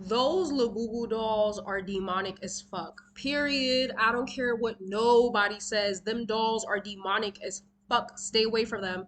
Those Labubu dolls are demonic as fuck. Period. I don't care what nobody says. Them dolls are demonic as fuck. Stay away from them.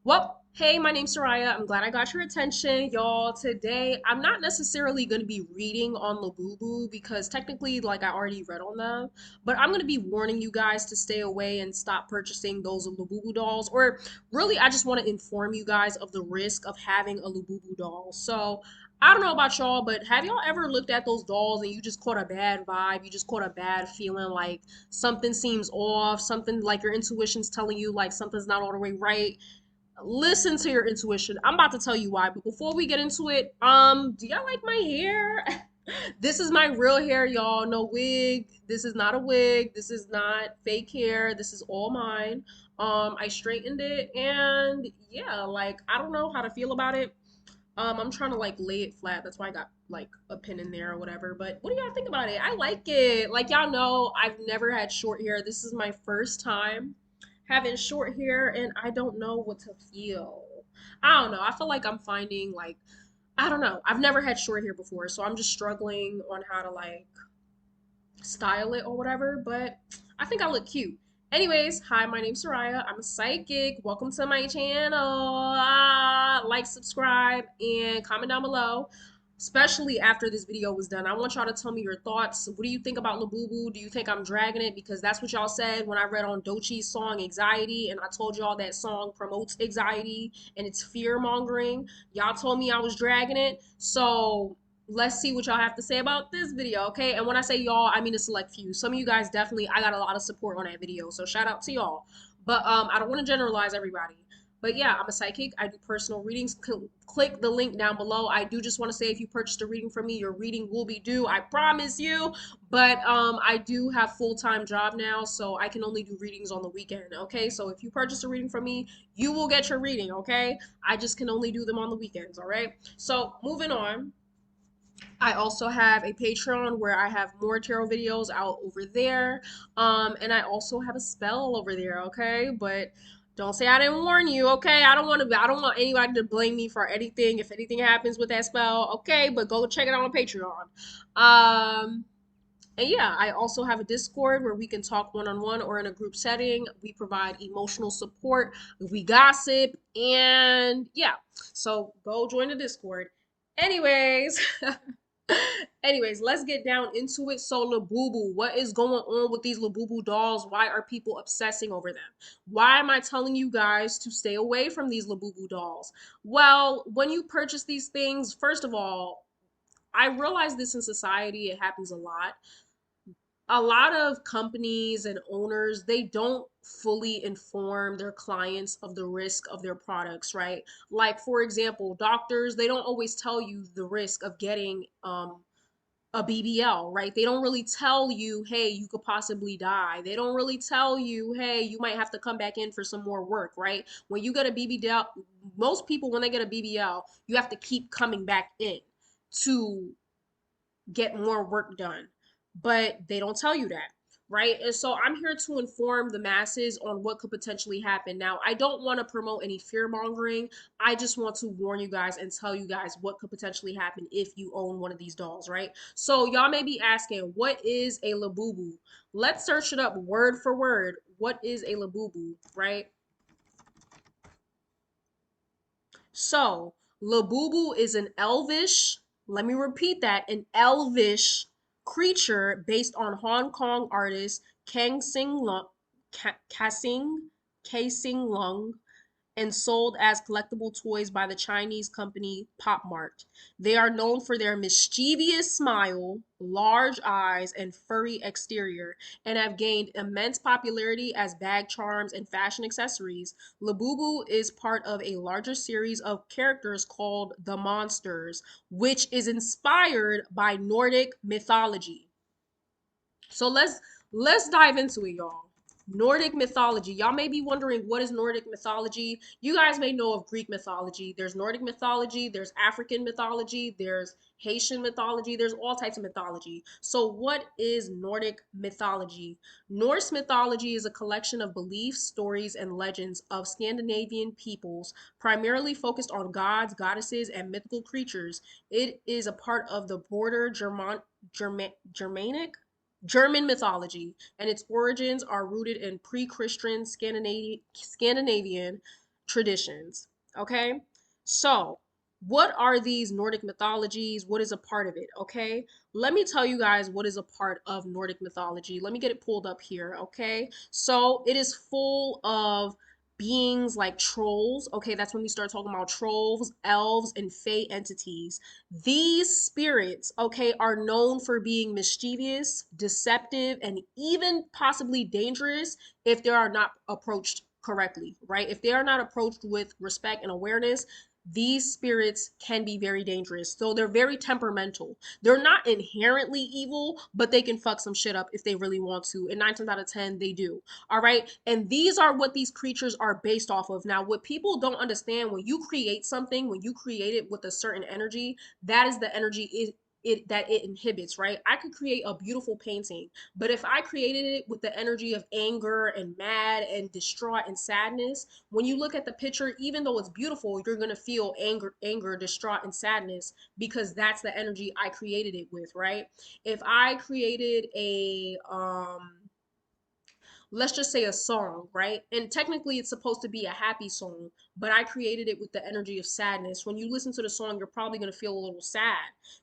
Well, hey, my name's Soraya. I'm glad I got your attention, y'all. Today, I'm not necessarily going to be reading on Labubu because technically, like, I already read on them, but I'm going to be warning you guys to stay away and stop purchasing those Labubu dolls. Or really, I just want to inform you guys of the risk of having a Labubu doll. So, I don't know about y'all, but have y'all ever looked at those dolls and you just caught a bad vibe? You just caught a bad feeling like something seems off, something like your intuition's telling you like something's not all the way right. Listen to your intuition. I'm about to tell you why, but before we get into it, do y'all like my hair? This is my real hair, y'all. No wig. This is not a wig. This is not fake hair. This is all mine. I straightened it and yeah, like I don't know how to feel about it. I'm trying to like lay it flat. That's why I got like a pin in there or whatever. But what do y'all think about it? I like it. Like y'all know, I've never had short hair. This is my first time having short hair and I don't know what to feel. I don't know. I feel like I'm finding like I don't know. I've never had short hair before, so I'm just struggling on how to like style it or whatever, but I think I look cute. Anyways, hi, my name's Soraya. I'm a psychic. Welcome to my channel. Like, subscribe, and comment down below. Especially after this video was done. I want y'all to tell me your thoughts. What do you think about Labubu? Do you think I'm dragging it? Because that's what y'all said when I read on Dochi's song Anxiety, and I told y'all that song promotes anxiety and it's fear mongering. Y'all told me I was dragging it. So let's see what y'all have to say about this video, okay? And when I say y'all, I mean a select few. Some of you guys definitely, I got a lot of support on that video, so shout out to y'all. But I don't want to generalize everybody. But yeah, I'm a psychic. I do personal readings. Click the link down below. I do just want to say if you purchased a reading from me, your reading will be due. I promise you. But I do have full-time job now, so I can only do readings on the weekend, okay? So if you purchase a reading from me, you will get your reading, okay? I just can only do them on the weekends, all right? So moving on. I also have a Patreon where I have more tarot videos out over there. And I also have a spell over there, okay? But don't say I didn't warn you, okay? I don't want anybody to blame me for anything if anything happens with that spell, okay? But go check it out on Patreon. Um and yeah, I also have a Discord where we can talk one-on-one or in a group setting. We provide emotional support, we gossip, and yeah. So go join the Discord. Anyways, anyways, let's get down into it. So Labubu, what is going on with these Labubu dolls? Why are people obsessing over them? Why am I telling you guys to stay away from these Labubu dolls? Well, when you purchase these things, first of all, I realize this in society, it happens a lot of companies and owners, they don't fully inform their clients of the risk of their products, right? Like for example, doctors, they don't always tell you the risk of getting a BBL, right? They don't really tell you, hey, you could possibly die. They don't really tell you, hey, you might have to come back in for some more work, right? When you get a BBL, most people when they get a BBL, you have to keep coming back in to get more work done. But they don't tell you that, right? And so I'm here to inform the masses on what could potentially happen. Now, I don't want to promote any fear mongering. I just want to warn you guys and tell you guys what could potentially happen if you own one of these dolls, right? So y'all may be asking, what is a Labubu? Let's search it up word for word. What is a Labubu, right? So, Labubu is an elvish, let me repeat that, an elvish creature based on Hong Kong artist Kang Sing Lung, Ka Sing Lung, and sold as collectible toys by the Chinese company Pop Mart. They are known for their mischievous smile, large eyes, and furry exterior, and have gained immense popularity as bag charms and fashion accessories. Labubu is part of a larger series of characters called the Monsters, which is inspired by Nordic mythology. So let's dive into it, y'all. Nordic mythology. Y'all may be wondering, what is Nordic mythology? You guys may know of Greek mythology. There's Nordic mythology, there's African mythology, there's Haitian mythology, there's all types of mythology. So, what is Nordic mythology? Norse mythology is a collection of beliefs, stories, and legends of Scandinavian peoples, primarily focused on gods, goddesses, and mythical creatures. It is a part of the broader Germanic German mythology, and its origins are rooted in pre-Christian Scandinavian traditions. Okay, so what are these Nordic mythologies? What is a part of it? Okay, let me tell you guys what is a part of Nordic mythology. Let me get it pulled up here. Okay, so it is full of beings like trolls. Okay, that's when we start talking about trolls, elves, and fae entities. These spirits, okay, are known for being mischievous, deceptive, and even possibly dangerous if they are not approached correctly, right? If they are not approached with respect and awareness, these spirits can be very dangerous. So they're very temperamental. They're not inherently evil, but they can fuck some shit up if they really want to. And 9 times out of 10, they do. All right. And these are what these creatures are based off of. Now, what people don't understand, when you create something, when you create it with a certain energy, that is the energy that it inhibits, right? I could create a beautiful painting, but if I created it with the energy of anger and mad and distraught and sadness, when you look at the picture, even though it's beautiful, you're gonna feel anger, distraught, and sadness, because that's the energy I created it with, right? If I created a let's just say a song, right? And technically it's supposed to be a happy song, but I created it with the energy of sadness. When you listen to the song, you're probably going to feel a little sad,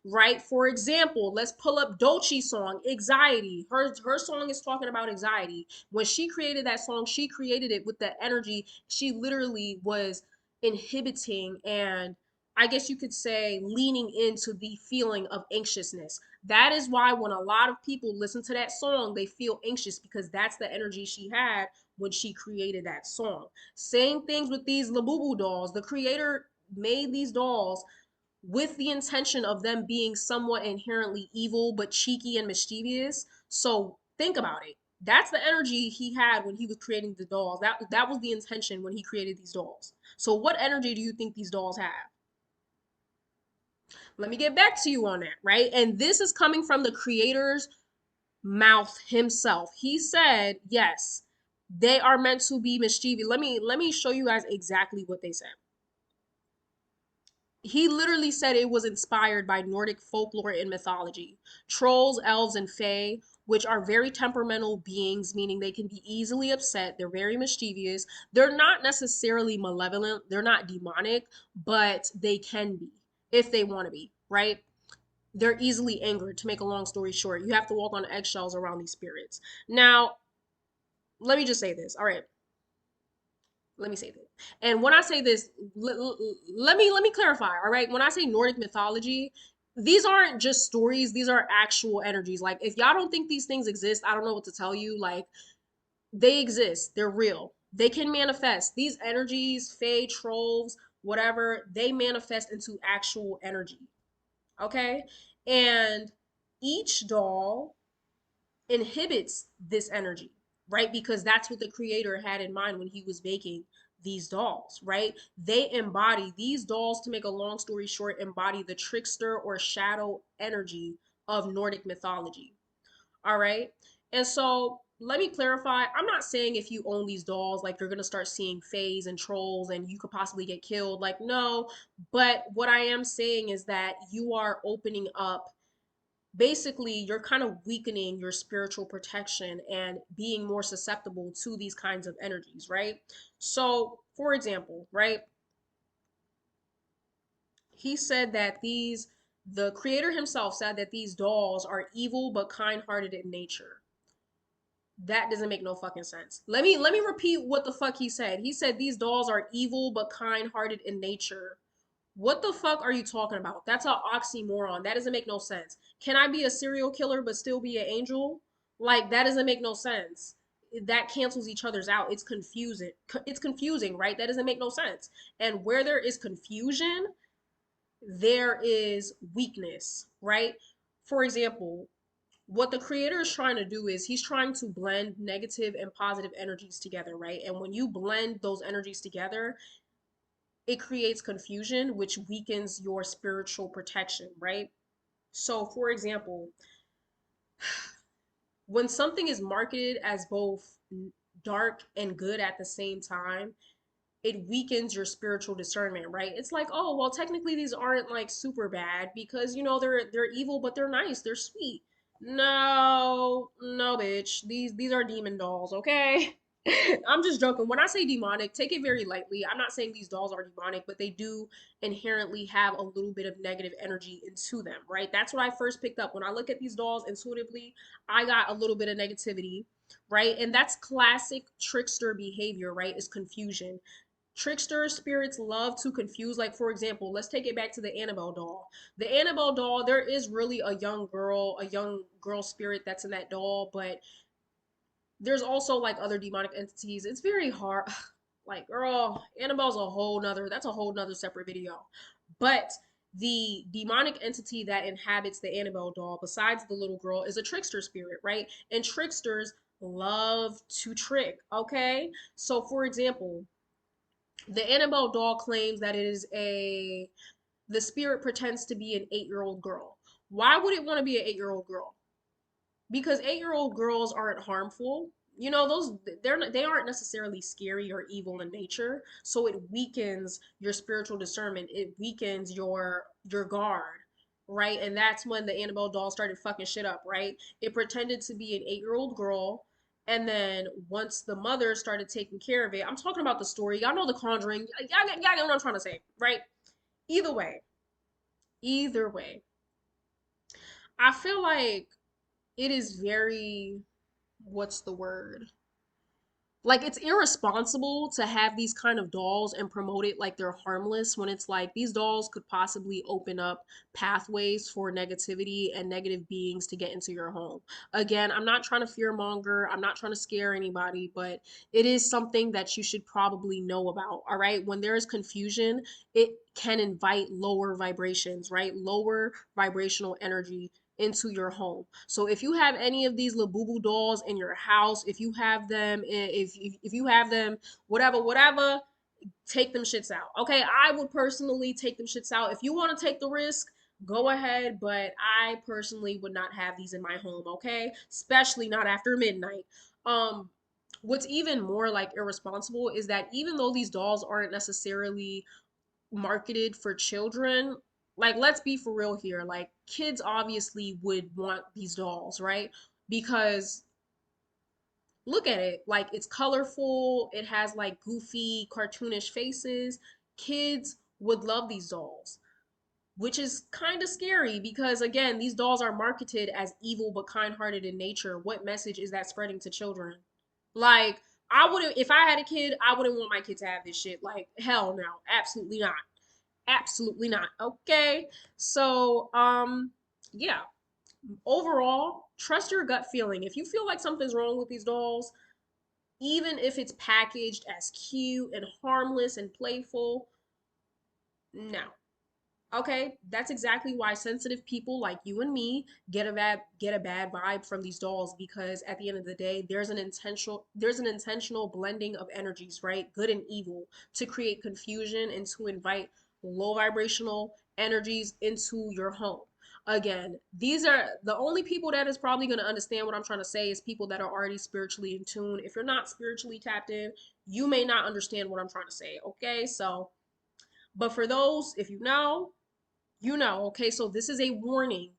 right? For example, let's pull up Dolce's song, Anxiety. Her song is talking about anxiety. When she created that song, she created it with the energy. She literally was inhibiting and, I guess you could say, leaning into the feeling of anxiousness. That is why when a lot of people listen to that song, they feel anxious, because that's the energy she had when she created that song. Same things with these Labubu dolls. The creator made these dolls with the intention of them being somewhat inherently evil, but cheeky and mischievous. So think about it. That's the energy he had when he was creating the dolls. That was the intention when he created these dolls. So what energy do you think these dolls have? Let me get back to you on that, right? And this is coming from the creator's mouth himself. He said, yes, they are meant to be mischievous. Let me show you guys exactly what they said. He literally said it was inspired by Nordic folklore and mythology. Trolls, elves, and fae, which are very temperamental beings, meaning they can be easily upset. They're very mischievous. They're not necessarily malevolent. They're not demonic, but they can be if they want to be, right? They're easily angered. To make a long story short, you have to walk on eggshells around these spirits. Now, let me just say this. All right, let me say this. And when I say this, let me clarify. All right, when I say Nordic mythology, these aren't just stories. These are actual energies. Like, if y'all don't think these things exist, I don't know what to tell you. Like, they exist. They're real. They can manifest. These energies, fae, trolls, whatever, they manifest into actual energy. Okay, and each doll inhibits this energy, right? Because that's what the creator had in mind when he was making these dolls, right? They embody, these dolls, to make a long story short, embody the trickster or shadow energy of Nordic mythology. All right. And so let me clarify. I'm not saying if you own these dolls, like, you're going to start seeing fays and trolls and you could possibly get killed. Like, no. But what I am saying is that you are opening up, basically you're kind of weakening your spiritual protection and being more susceptible to these kinds of energies, right? So for example, right, he said that these the creator himself said that these dolls are evil but kind-hearted in nature. That doesn't make no fucking sense. Let me repeat what the fuck he said. He said these dolls are evil but kind-hearted in nature. What the fuck are you talking about? That's an oxymoron. That doesn't make no sense. Can I be a serial killer but still be an angel? Like, that doesn't make no sense. That cancels each other's out. It's confusing. It's confusing, right? That doesn't make no sense. And where there is confusion, there is weakness, right? For example, What the creator is trying to do is he's trying to blend negative and positive energies together, right? And when you blend those energies together, it creates confusion, which weakens your spiritual protection, right? So, for example, when something is marketed as both dark and good at the same time, it weakens your spiritual discernment, right? It's like, oh, well, technically these aren't like super bad because they're evil, but they're nice, they're sweet. No, no, bitch. These are demon dolls, okay? I'm just joking. When I say demonic, take it very lightly. I'm not saying these dolls are demonic, but they do inherently have a little bit of negative energy into them, right? That's what I first picked up. When I look at these dolls intuitively, I got a little bit of negativity, right? And that's classic trickster behavior, right? Is confusion. Trickster spirits love to confuse. Like, for example, let's take it back to the Annabelle doll. The Annabelle doll, there is really a young girl spirit that's in that doll, but there's also like other demonic entities. It's very hard. Like, girl, Annabelle's that's a whole nother separate video. But the demonic entity that inhabits the Annabelle doll, besides the little girl, is a trickster spirit, right? And tricksters love to trick, okay? So, for example, the Annabelle doll claims that the spirit pretends to be an 8-year-old girl. Why would it want to be an 8-year-old girl? Because 8-year-old girls aren't harmful. You know, they aren't necessarily scary or evil in nature. So it weakens your spiritual discernment. It weakens your guard, right? And that's when the Annabelle doll started fucking shit up, right? It pretended to be an 8-year-old girl. And then once the mother started taking care of it, I'm talking about the story. Y'all know the Conjuring. Y'all know what I'm trying to say, right? Either way, either way, I feel like it is very, what's the word? Like, it's irresponsible to have these kind of dolls and promote it like they're harmless when it's like these dolls could possibly open up pathways for negativity and negative beings to get into your home. Again, I'm not trying to fearmonger, I'm not trying to scare anybody, but it is something that you should probably know about. All right, when there is confusion, it can invite lower vibrations, right? Lower vibrational energy into your home. So if you have any of these Labubu dolls in your house, if you have them, if you have them, whatever, take them shits out. Okay, I would personally take them shits out. If you want to take the risk, go ahead, but I personally would not have these in my home. Okay, especially not after midnight. Um, what's even more like irresponsible is that even though these dolls aren't necessarily marketed for children, like, let's be for real here, like, kids obviously would want these dolls, right? Because look at it, like, it's colorful, it has like goofy cartoonish faces. Kids would love these dolls, which is kind of scary because again, these dolls are marketed as evil but kind-hearted in nature. What message is that spreading to children? Like, I wouldn't, if I had a kid, I wouldn't want my kid to have this shit. Like, hell no, absolutely not. Absolutely not. Okay. So, yeah. Overall, trust your gut feeling. If you feel like something's wrong with these dolls, even if it's packaged as cute and harmless and playful, no. Okay, that's exactly why sensitive people like you and me get a bad vibe from these dolls, because at the end of the day, there's an intentional blending of energies, right? Good and evil, to create confusion and to invite low vibrational energies into your home. Again, these are the only people that is probably going to understand what I'm trying to say is people that are already spiritually in tune. If you're not spiritually tapped in, you may not understand what I'm trying to say, okay? So, but for those, if you know, you know, okay? So this is a warning.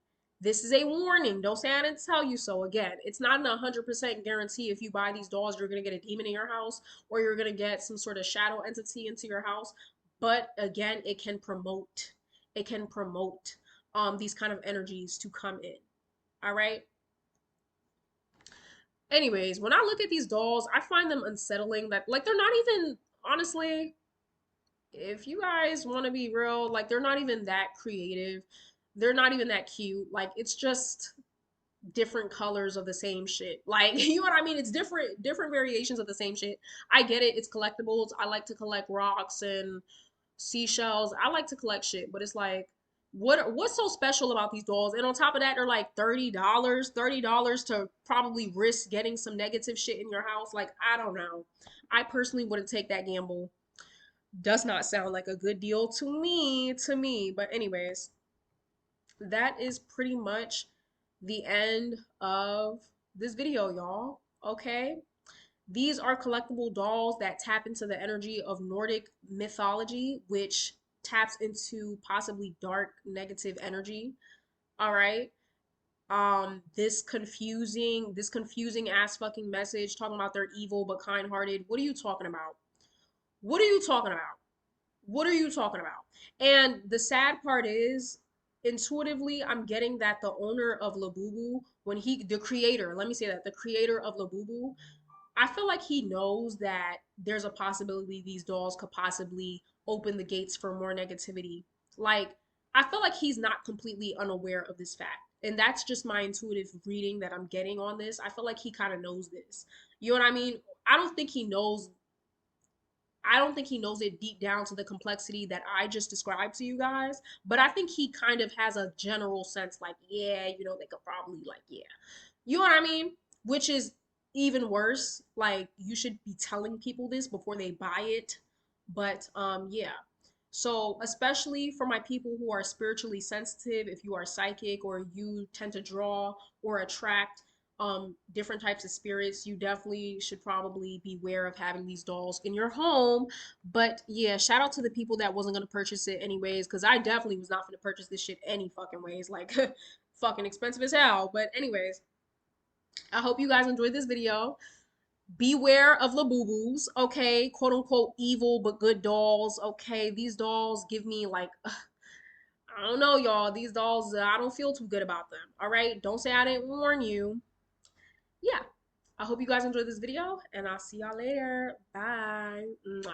This is a warning. Don't say I didn't tell you so. Again, it's not an 100% guarantee if you buy these dolls, you're going to get a demon in your house or you're going to get some sort of shadow entity into your house. But again, it can promote these kind of energies to come in. All right. Anyways, when I look at these dolls, I find them unsettling, that like they're not even, honestly, if you guys want to be real, like they're not even that creative. They're not even that cute. Like, it's just different colors of the same shit. Like, you know what I mean? It's different variations of the same shit. I get it. It's collectibles. I like to collect rocks and seashells. I like to collect shit, but it's like What's so special about these dolls? And on top of that, they're like $30, $30 to probably risk getting some negative shit in your house. Like, I don't know. I personally wouldn't take that gamble. Does not sound like a good deal to me. But anyways, that is pretty much the end of this video, y'all. Okay? These are collectible dolls that tap into the energy of Nordic mythology, which taps into possibly dark negative energy. All right. This confusing ass fucking message talking about they're evil but kind-hearted. What are you talking about? What are you talking about? What are you talking about? And the sad part is, intuitively, I'm getting that the owner of Labubu, the creator, let me say that, the creator of Labubu, I feel like he knows that there's a possibility these dolls could possibly open the gates for more negativity. Like, I feel like he's not completely unaware of this fact. And that's just my intuitive reading that I'm getting on this. I feel like he kind of knows this. You know what I mean? I don't think he knows I don't think he knows it deep down to the complexity that I just described to you guys, but I think he kind of has a general sense like, yeah, they could probably like, yeah. You know what I mean? Which is even worse. Like, you should be telling people this before they buy it. But yeah. So, especially for my people who are spiritually sensitive, if you are psychic or you tend to draw or attract different types of spirits, you definitely should probably beware of having these dolls in your home. But yeah, shout out to the people that wasn't gonna purchase it anyways, because I definitely was not gonna purchase this shit any fucking ways. Like, fucking expensive as hell. But anyways, I hope you guys enjoyed this video. Beware of Labubus, okay? Quote unquote evil but good dolls, okay? These dolls give me like, I don't know, y'all. These dolls, I don't feel too good about them, all right? Don't say I didn't warn you. Yeah. I hope you guys enjoyed this video, and I'll see y'all later. Bye. Mwah.